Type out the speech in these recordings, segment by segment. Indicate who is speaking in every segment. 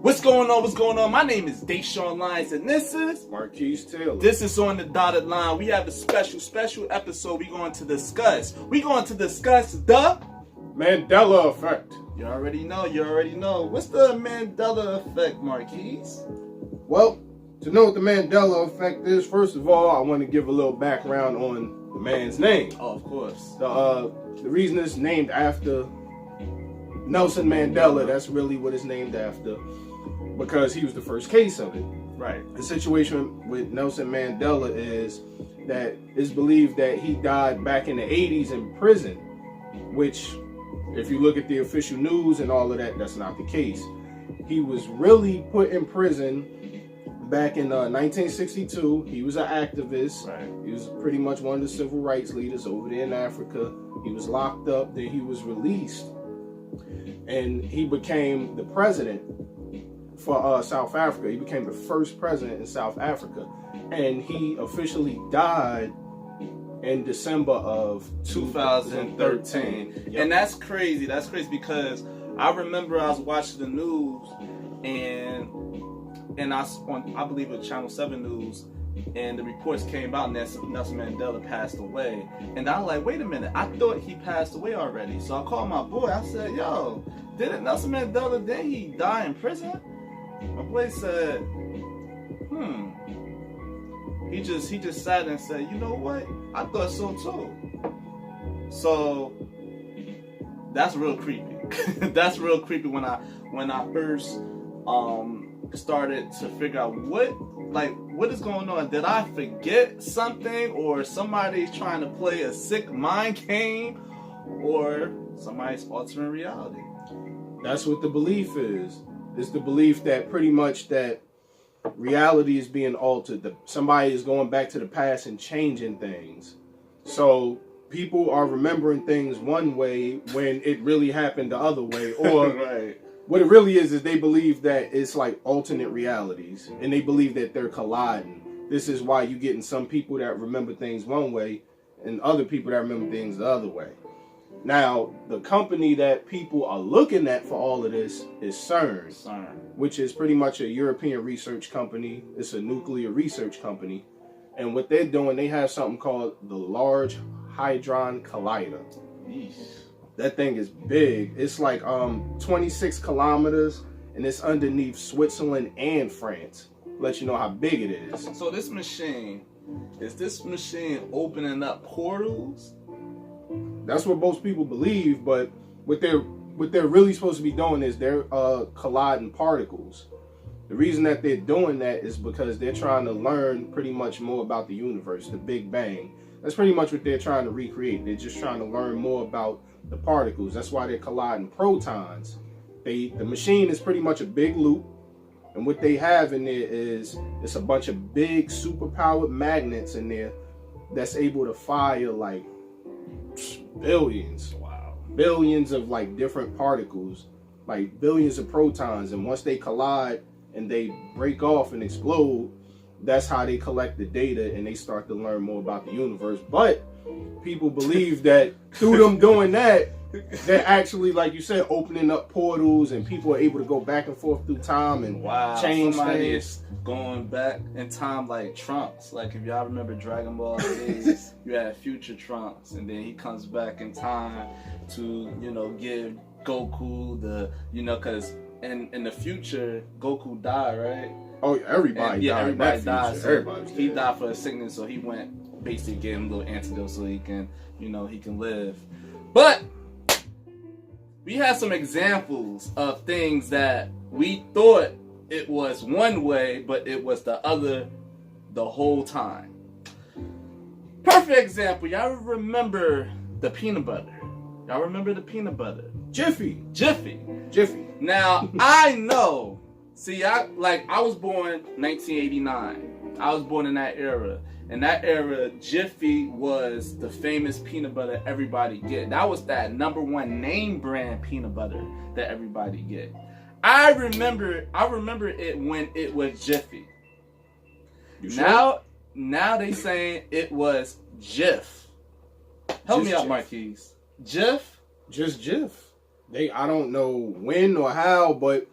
Speaker 1: What's going on? What's going on? My name is Deshaun Lyons, and this is
Speaker 2: Marquise Taylor.
Speaker 1: This is On the Dotted Line. We have a special episode we're going to discuss. We're going to discuss the
Speaker 2: Mandela Effect.
Speaker 1: You already know. What's the Mandela Effect, Marquise?
Speaker 2: Well, to know what the Mandela Effect is, first of all, I want to give a little background on the man's name.
Speaker 1: Oh, of course.
Speaker 2: The reason it's named after Nelson Mandela, that's really what it's named after, because he was the first case of it.
Speaker 1: Right.
Speaker 2: The situation with Nelson Mandela is that it's believed that he died back in the 80s in prison, which, if you look at the official news and all of that, that's not the case. He was really put in prison back in 1962. He was an activist.
Speaker 1: Right.
Speaker 2: He was pretty much one of the civil rights leaders over there in Africa. He was locked up, then he was released, and he became the president for South Africa. He became the first president in South Africa, and he officially died in December of 2013.
Speaker 1: Yep. And that's crazy. That's crazy because I remember I was watching the news and I believe it was Channel 7 News, and the reports came out and Nelson Mandela passed away. And I'm like, wait a minute, I thought he passed away already. So I called my boy. I said, yo, didn't Nelson Mandela, didn't he die in prison? My boy said, He just sat and said, you know what? I thought so too. So that's real creepy. That's real creepy when I first started to figure out what is going on. Did I forget something, or somebody's trying to play a sick mind game, or somebody's altering reality?
Speaker 2: That's what the belief is. It's the belief that pretty much that reality is being altered. Somebody is going back to the past and changing things. So people are remembering things one way when it really happened the other way. Or
Speaker 1: right.
Speaker 2: What it really is they believe that it's like alternate realities, and they believe that they're colliding. This is why you getting some people that remember things one way and other people that remember things the other way. Now, the company that people are looking at for all of this is CERN, which is pretty much a European research company. It's a nuclear research company. And what they're doing, they have something called the Large Hadron Collider.
Speaker 1: Yeesh.
Speaker 2: That thing is big. It's like 26 kilometers, and it's underneath Switzerland and France. Let you know how big it is.
Speaker 1: So is this machine opening up portals?
Speaker 2: That's what most people believe, but what they're really supposed to be doing is they're colliding particles. The reason that they're doing that is because they're trying to learn pretty much more about the universe, the Big Bang. That's pretty much what they're trying to recreate. They're just trying to learn more about the particles. That's why they're colliding protons. The machine is pretty much a big loop, and what they have in there is it's a bunch of big superpowered magnets in there that's able to fire like billions of like different particles, like billions of protons, and once they collide and they break off and explode, that's how they collect the data and they start to learn more about the universe. But people believe that through them doing that, they're actually, like you said, opening up portals, and people are able to go back and forth through time and change
Speaker 1: somebody
Speaker 2: things.
Speaker 1: Is going back in time like Trunks. Like if y'all remember Dragon Ball Z, you had future Trunks, and then he comes back in time to, give Goku because in the future Goku died, right?
Speaker 2: Oh, everybody died.
Speaker 1: Everybody died.
Speaker 2: So
Speaker 1: he died for a sickness, so he went basically get him a little antidote so he can, he can live. But we had some examples of things that we thought it was one way, but it was the other the whole time. Perfect example. Y'all remember the peanut butter? Y'all remember the peanut butter?
Speaker 2: Jiffy.
Speaker 1: Now, I know. See, I was born 1989. I was born in that era. In that era, Jiffy was the famous peanut butter everybody get. That was that #1 name brand peanut butter that everybody get. I remember it when it was Jiffy.
Speaker 2: You sure?
Speaker 1: Now they saying it was Jif. Help me out, Marquise. Jif?
Speaker 2: Just Jif. I don't know when or how, but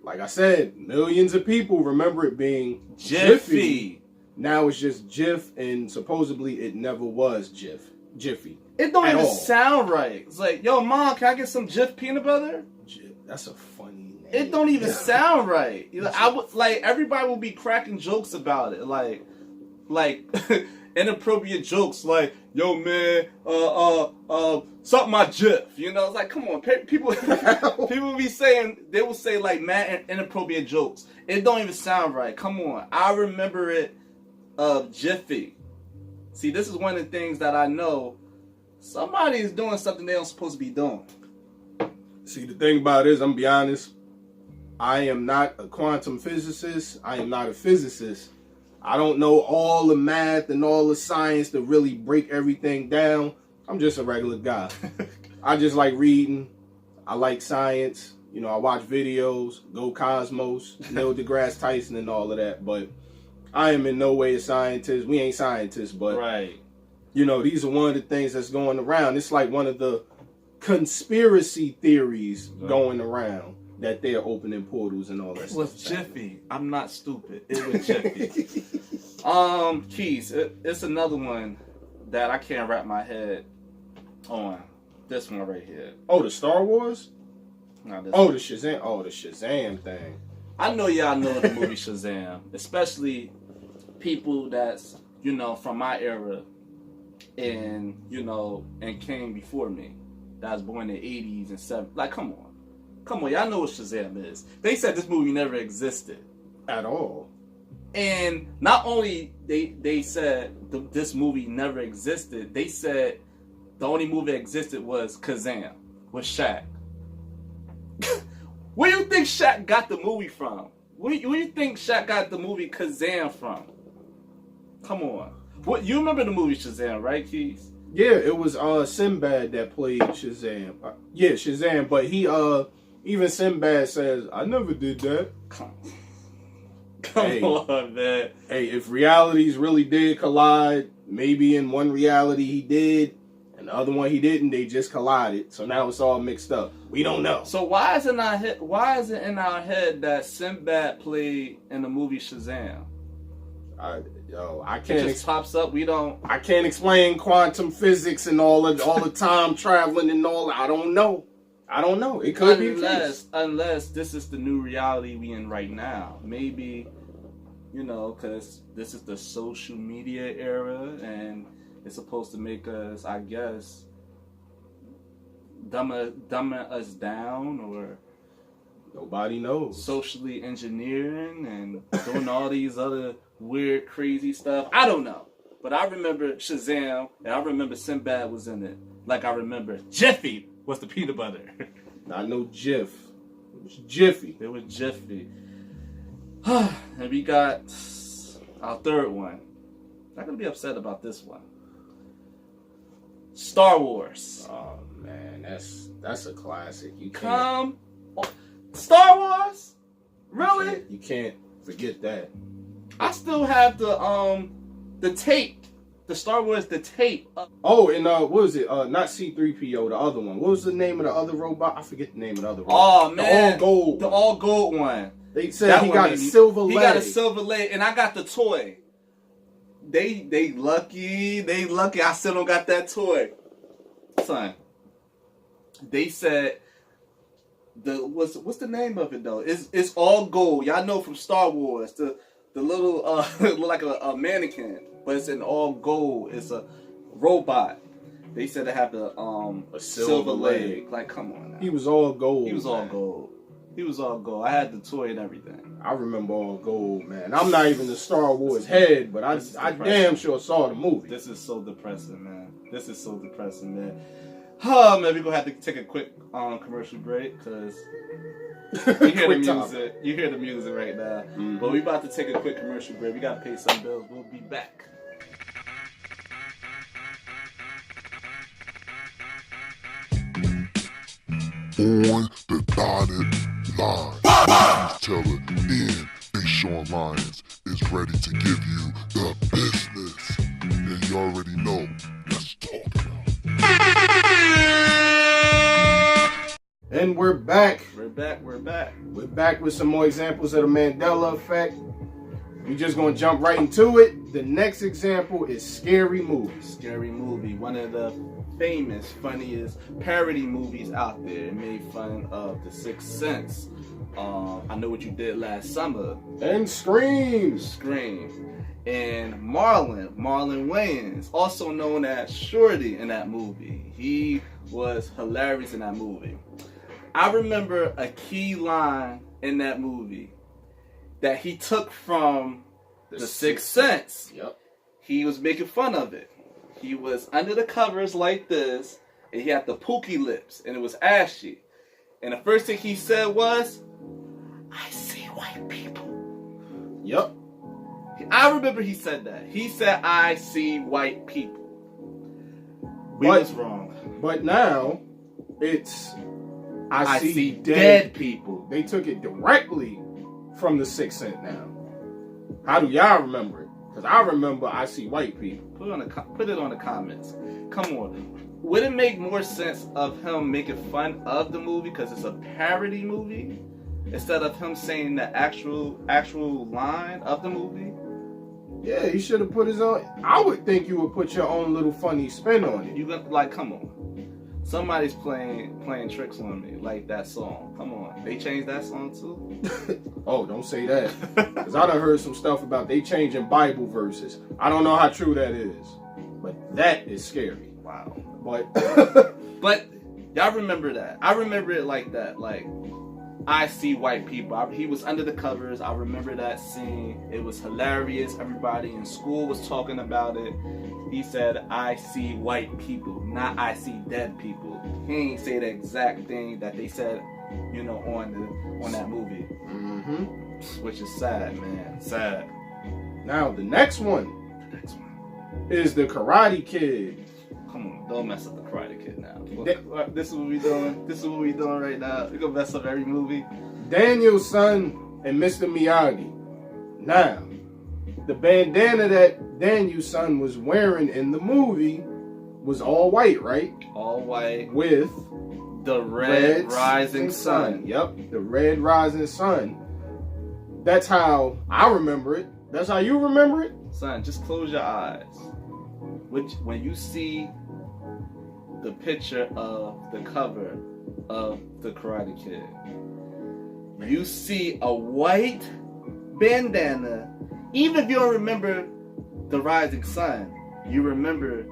Speaker 2: like I said, millions of people remember it being
Speaker 1: Jiffy.
Speaker 2: Now it's just Jif, and supposedly it never was Jiffy.
Speaker 1: It don't even sound right. It's like, yo, mom, can I get some Jif peanut butter?
Speaker 2: Jif, that's a funny name.
Speaker 1: It don't even sound right. I would like everybody will be cracking jokes about it, like inappropriate jokes, like, yo man, suck my Jif. You know, it's like, come on, people be saying, they will say like mad inappropriate jokes. It don't even sound right. Come on, I remember it. Jiffy. See, this is one of the things that I know. Somebody is doing something they don't supposed to be doing.
Speaker 2: See, the thing about it is, I'm gonna be honest, I am not a quantum physicist. I am not a physicist. I don't know all the math and all the science to really break everything down. I'm just a regular guy. I just like reading. I like science. You know, I watch videos, Go Cosmos, Neil deGrasse Tyson and all of that, but I am in no way a scientist. We ain't scientists, but
Speaker 1: right.
Speaker 2: You know, these are one of the things that's going around. It's like one of the conspiracy theories going around that they're opening portals and all that stuff.
Speaker 1: It was Jiffy. I'm not stupid. It was Jiffy. Keys. It's another one that I can't wrap my head on. This one right here.
Speaker 2: Oh, the Star Wars?
Speaker 1: No,
Speaker 2: the Shazam. Oh, the Shazam thing.
Speaker 1: I know y'all know the movie Shazam, especially people that's, you know, from my era and, you know, and came before me, that was born in the 80s and 70s. Like, come on, y'all know what Shazam is. They said this movie never existed
Speaker 2: at all.
Speaker 1: And not only they said this movie never existed, they said the only movie that existed was Kazam with Shaq. Where do you think Shaq got the movie from? Where do you think Shaq got the movie Kazam from? Come on. What, you remember the movie Shazam, right, Keys?
Speaker 2: Yeah, it was Sinbad that played Shazam. Yeah, Shazam, but he even Sinbad says, I never did that.
Speaker 1: Come on, man.
Speaker 2: Hey, if realities really did collide, maybe in one reality he did, and the other one he didn't, they just collided. So now it's all mixed up. We don't know.
Speaker 1: So why is it in our head that Sinbad played in the movie Shazam?
Speaker 2: I can't.
Speaker 1: It just pops up.
Speaker 2: I can't explain quantum physics and all the time traveling and all. I don't know. It could be
Speaker 1: unless this is the new reality we in right now. Maybe, you know, because this is the social media era and it's supposed to make us, I guess, dumbing us down, or
Speaker 2: nobody knows.
Speaker 1: Socially engineering and doing all these other weird, crazy stuff. I don't know. But I remember Shazam, and I remember Sinbad was in it. Like I remember Jiffy was the peanut butter.
Speaker 2: Not no Jif. It was Jiffy.
Speaker 1: It was Jiffy. And we got our third one. I'm not going to be upset about this one. Star Wars.
Speaker 2: Oh, man. That's a classic. You can't.
Speaker 1: Come on. Star Wars? Really?
Speaker 2: You can't forget that.
Speaker 1: I still have the tape, the Star Wars, the tape.
Speaker 2: Oh, and what was it? Not C-3PO, the other one. What was the name of the other robot? I forget the name of the other robot.
Speaker 1: Oh man,
Speaker 2: the
Speaker 1: all gold one.
Speaker 2: They said he got a silver leg.
Speaker 1: He got a silver leg, and I got the toy. They lucky. I still don't got that toy, son. They said what's the name of it though? It's all gold. Y'all know from Star Wars the little look like a mannequin, but it's in all gold. It's a robot. They said they have a silver leg. Like, come on now.
Speaker 2: He was all gold.
Speaker 1: He was all gold. I had the toy and everything.
Speaker 2: I remember all gold, man. I'm not even the Star Wars head, but I damn sure saw the movie.
Speaker 1: This is so depressing, man. Oh, man, we're going to have to take a quick commercial break because you hear the music. You hear the music right now. Mm-hmm. But we about to take a quick commercial break. We got to pay some bills. We'll be back.
Speaker 3: On the dotted line, teller in Big Sean Lyons is ready to give you the business. And you already know, let's talk about it.
Speaker 2: And we're back.
Speaker 1: We're back.
Speaker 2: We're back with some more examples of the Mandela Effect. We're just going to jump right into it. The next example is Scary Movie.
Speaker 1: Scary Movie, one of the famous, funniest parody movies out there. It made fun of The Sixth Sense. I Know What You Did Last Summer.
Speaker 2: And Scream.
Speaker 1: And Marlon Wayans, also known as Shorty in that movie. He was hilarious in that movie. I remember a key line in that movie that he took from The Sixth Sense.
Speaker 2: Yep.
Speaker 1: He was making fun of it. He was under the covers like this, and he had the pookie lips, and it was ashy. And the first thing he said was, "I see white people."
Speaker 2: Yep.
Speaker 1: I remember he said that. He said, "I see white people." We was wrong.
Speaker 2: But now, it's I see dead people. They took it directly from The Sixth Sense now. How do y'all remember it? Because I remember I see white people.
Speaker 1: Put it on the comments. Come on. Would it make more sense of him making fun of the movie because it's a parody movie instead of him saying the actual line of the movie?
Speaker 2: Yeah, he should have put his own. I would think you would put your own little funny spin on it.
Speaker 1: You got like, come on. Somebody's playing tricks on me, like that song. Come on. They changed that song too?
Speaker 2: Oh, don't say that. Because I done heard some stuff about they changing Bible verses. I don't know how true that is. But that is scary.
Speaker 1: Wow.
Speaker 2: But
Speaker 1: but y'all remember that. I remember it like that. Like, I see white people. He was under the covers. I remember that scene. It was hilarious. Everybody in school was talking about it. He said, "I see white people, not I see dead people." He ain't say the exact thing that they said, on that movie.
Speaker 2: Mm-hmm.
Speaker 1: Which is sad, man. Sad.
Speaker 2: Now the next one is the Karate Kid.
Speaker 1: Come on, don't mess up the Karate Kid now. This is what we doing. This is what we doing right now. We gonna mess up every movie.
Speaker 2: Daniel's son and Mr. Miyagi. Now, the bandana that Daniel's son was wearing in the movie was all white, right?
Speaker 1: All white.
Speaker 2: With
Speaker 1: the red rising sun.
Speaker 2: Yep, the red rising sun. That's how I remember it. That's how you remember it?
Speaker 1: Son, just close your eyes. When you see the picture of the cover of the Karate Kid, you see a white bandana. Even if you don't remember the rising sun, you remember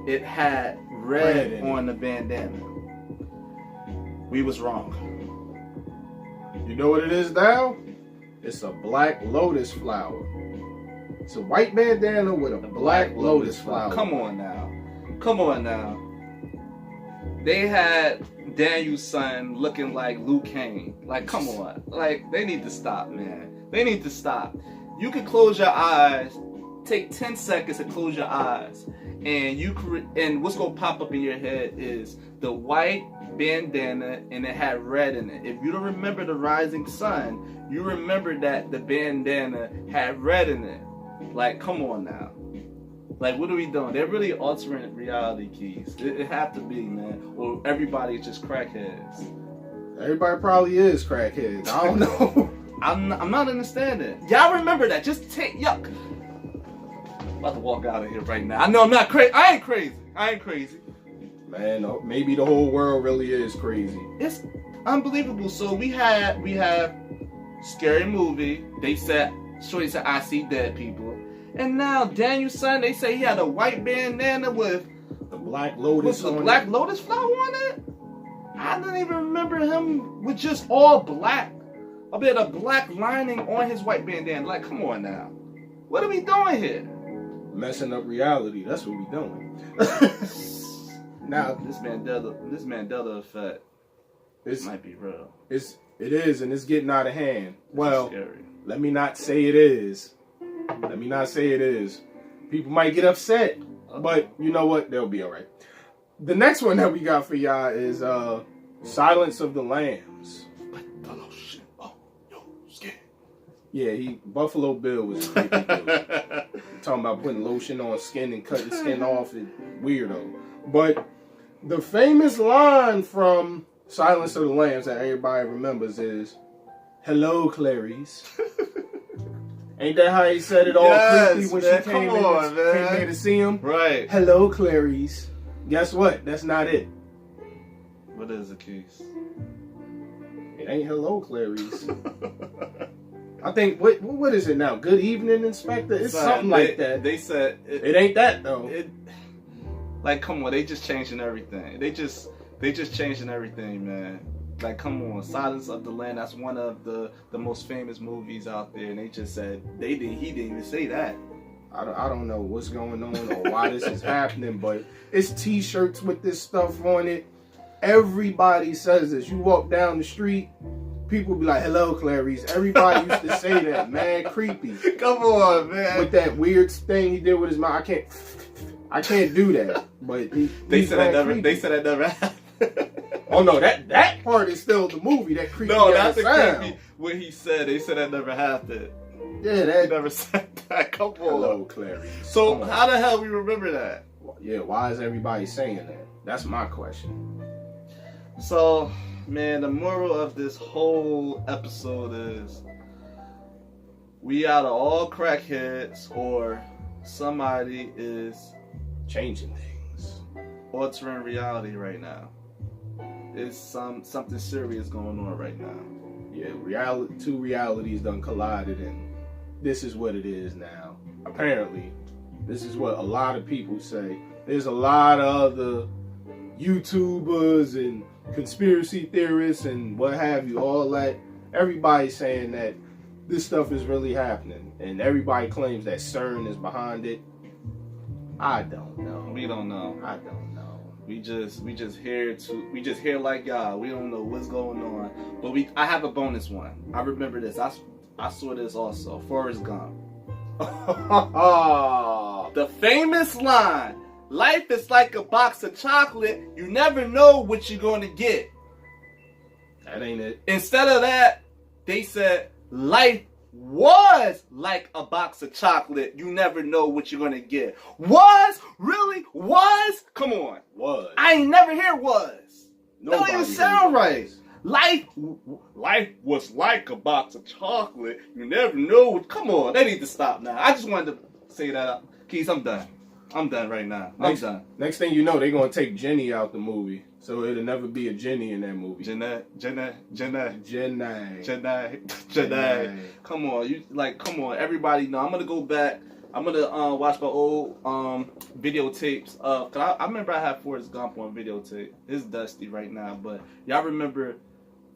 Speaker 1: it had red on the bandana. We was wrong.
Speaker 2: You know what it is now? It's a black lotus flower. It's a white bandana with a black lotus flower.
Speaker 1: Come on now. They had Daniel's son looking like Liu Kang. Like, come on. Like, they need to stop, man. They need to stop. You can close your eyes. Take 10 seconds to close your eyes. And what's going to pop up in your head is the white bandana, and it had red in it. If you don't remember the rising sun, you remember that the bandana had red in it. Like, come on now. Like, what are we doing? They're really altering reality, keys. It have to be, man. Or everybody is just crackheads.
Speaker 2: Everybody probably is crackheads. I don't know.
Speaker 1: I'm not understanding. Y'all remember that. Just take, yuck. I'm about to walk out of here right now. I know I'm not crazy. I ain't crazy. Man,
Speaker 2: maybe the whole world really is crazy.
Speaker 1: It's unbelievable. So we have Scary Movie. Shorty said, "I see dead people." And now Daniel's son, they say he had a white bandana with
Speaker 2: the black lotus
Speaker 1: lotus flower on it. I didn't even remember him with just all black. A bit of black lining on his white bandana. Like, come on now. What are we doing here?
Speaker 2: Messing up reality. That's what we doing. Now,
Speaker 1: this Mandela Effect, might be real.
Speaker 2: It is, and it's getting out of hand. Well,
Speaker 1: scary.
Speaker 2: Let me not say it is. People might get upset, but you know what? They'll be all right. The next one that we got for y'all is Silence of the Lambs.
Speaker 1: Put the lotion on your skin.
Speaker 2: Yeah, Buffalo Bill was talking about putting lotion on skin and cutting skin off. Weirdo. But the famous line from Silence of the Lambs that everybody remembers is "Hello, Clarice." Ain't that how he said it all creepy when she came in there to see him?
Speaker 1: Right.
Speaker 2: "Hello, Clarice." Guess what? That's not it.
Speaker 1: What is the case?
Speaker 2: It ain't "Hello, Clarice." I think what is it now? "Good evening, Inspector." It's something like that.
Speaker 1: They said
Speaker 2: it ain't that though.
Speaker 1: Like, come on, they just changing everything. They just changing everything, man. Like, come on, Silence of the Lambs. That's one of the most famous movies out there, and they just said he didn't even say that.
Speaker 2: I don't know what's going on or why this is happening, but it's T-shirts with this stuff on it. Everybody says this. You walk down the street, people be like, "Hello, Clarice." Everybody used to say that. Man, creepy.
Speaker 1: Come on, man.
Speaker 2: With that weird thing he did with his mouth, I can't do that. But
Speaker 1: they said that never happened.
Speaker 2: Oh no, that part is still the movie. That creepy.
Speaker 1: No, that's the
Speaker 2: sound.
Speaker 1: creepy. What he said, they said that never happened.
Speaker 2: Yeah, that
Speaker 1: he never said that. Come on.
Speaker 2: Hello, Clarice.
Speaker 1: So how the hell we remember that?
Speaker 2: Yeah, why is everybody saying that? That's my question.
Speaker 1: So, man, the moral of this whole episode is we either all crackheads or somebody is
Speaker 2: changing things,
Speaker 1: altering reality right now. It's something serious going on right now.
Speaker 2: Yeah, two realities done collided, and this is what it is now. Apparently, this is what a lot of people say. There's a lot of other YouTubers and conspiracy theorists and what have you, all that. Everybody's saying that this stuff is really happening, and everybody claims that CERN is behind it. I don't know.
Speaker 1: We don't know.
Speaker 2: I don't know.
Speaker 1: We just here like y'all. We don't know what's going on. But I have a bonus one. I remember this. I saw this also. Forrest Gump. The famous line, "Life is like a box of chocolate. You never know what you're going to get."
Speaker 2: That ain't it.
Speaker 1: Instead of that, they said, "Life was like a box of chocolate. You never know what you're gonna get." Was? Really? Was? Come on.
Speaker 2: Was.
Speaker 1: I ain't never hear was.
Speaker 2: Nobody
Speaker 1: don't even sound right.
Speaker 2: Was.
Speaker 1: Life was like a box of chocolate. You never know. Come on. They need to stop now. I just wanted to say that. Keith, I'm done. I'm done right now. I'm done.
Speaker 2: Next thing you know, they're gonna take Jenny out the movie. So it'll never be a Jenny in that movie.
Speaker 1: Jenny. Come on, come on. Everybody know. I'm gonna go back. I'm gonna watch my old videotapes. Cause I remember I had Forrest Gump on videotape. It's dusty right now, but y'all remember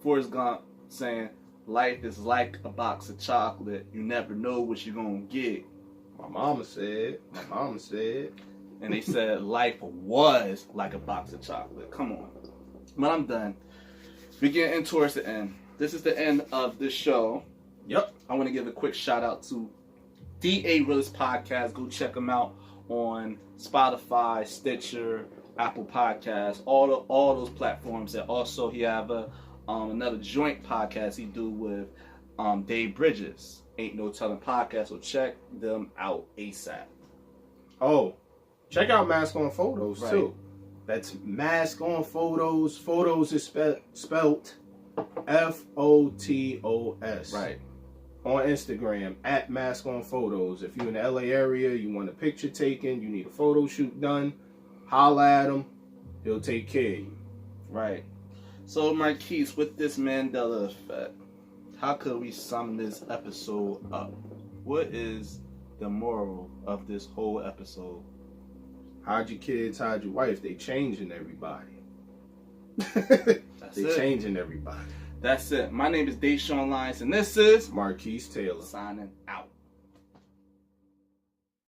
Speaker 1: Forrest Gump saying, "Life is like a box of chocolate. You never know what you're gonna get."
Speaker 2: My mama said.
Speaker 1: And they said life was like a box of chocolate. Come on. But I'm done. We're getting towards the end. This is the end of this show.
Speaker 2: Yep.
Speaker 1: I want to give a quick shout out to DA Realist Podcast. Go check them out on Spotify, Stitcher, Apple Podcasts, all those platforms. And also he have another joint podcast he do with Dave Bridges. Ain't No Telling Podcast. So check them out ASAP.
Speaker 2: Oh. Check out Mask on Photos,
Speaker 1: right.
Speaker 2: too. That's Mask on Photos. Photos is spelled F-O-T-O-S.
Speaker 1: Right.
Speaker 2: On Instagram, at Mask on Photos. If you're in the LA area, you want a picture taken, you need a photo shoot done, holla at him. He'll take care of you.
Speaker 1: Right. So, Marquise, with this Mandela Effect, how could we sum this episode up? What is the moral of this whole episode?
Speaker 2: Hide your kids, hide your wife. They changing everybody. Changing everybody.
Speaker 1: That's it. My name is Deshaun Lyons, and this is
Speaker 2: Marquise Taylor.
Speaker 1: Signing out.